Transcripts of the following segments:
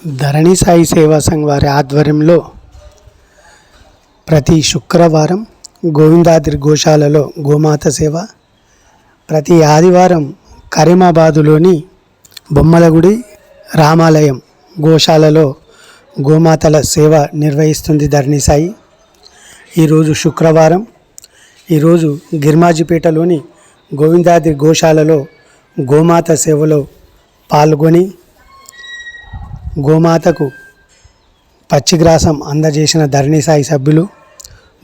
ధరణి సాయి సేవా సంఘ్ వారి ఆధ్వర్యంలో ప్రతి శుక్రవారం గోవిందాద్రి గోశాలలో గోమాత సేవ, ప్రతి ఆదివారం కరీమాబాదులోని బొమ్మలగుడి రామాలయం గోశాలలో గోమాతల సేవ నిర్వహిస్తుంది ధరణి సాయి. ఈరోజు శుక్రవారం, ఈరోజు గిర్మాజిపేటలోని గోవిందాద్రి గోశాలలో గోమాత సేవలో పాల్గొని గోమాతకు పచ్చిగ్రాసం అందజేసిన ధరణి సాయి సభ్యులు,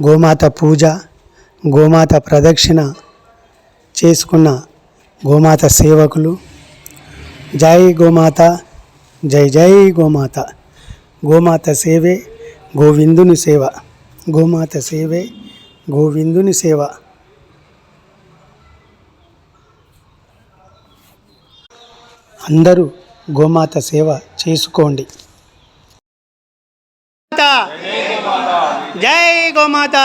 గోమాత పూజ, గోమాత ప్రదక్షిణ చేసుకున్న గోమాత సేవకులు, జై గోమాత, జై జై గోమాత, గోమాత సేవే గోవిందుని సేవ, గోమాత సేవే గోవిందుని సేవ. అందరూ గోమాత సేవ చేసుకోండి. జై గోమాత,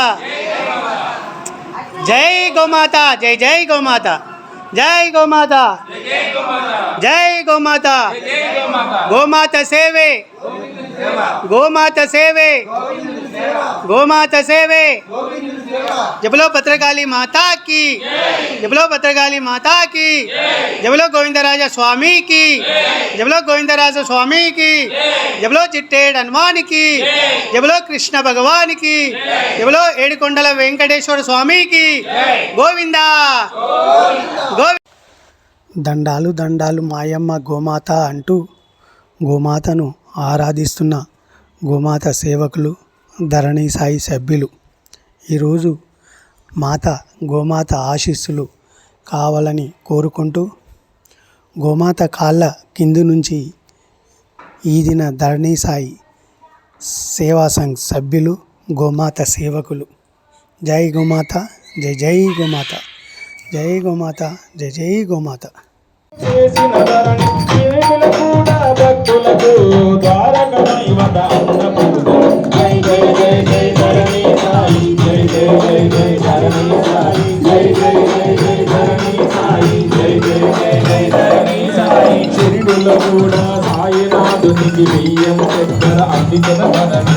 జై గోమాత, జై జై గోమాత, జై గోమాత, జై గోమాత, గోమాత సేవే గోమాత సేవే గోమాత సేవే. జబలో భద్రకాళి మాతా की, జబలో భద్రకాళి మాతా की, జబలో గోవిందరాజ స్వామి की, జబలో గోవిందరాజ స్వామి की, జబలో చిట్టేడు హనుమాన్ की, జబలో కృష్ణ భగవాన్ की, జబలో ఏడుకొండల వెంకటేశ్వర స్వామి की. గోవిందా దండాలు దండాలు మాయమ్మ గోమాత అంటూ గోమాతను ఆరాధిస్తున్న గోమాత సేవకులు, ధరణి సాయి సభ్యులు ఈరోజు గోమాత ఆశీస్సులు కావాలని కోరుకుంటూ గోమాత కాళ్ళ కింది నుంచి ఈదిన ధరణి సాయి సేవా సంఘ్ సభ్యులు, గోమాత సేవకులు. జై గోమాత, జై జై గోమాత, జై గోమాత, జై జై గోమాత. కూడా సాయినాథునికి బియ్యం చక్కెర అందించిన ధరణి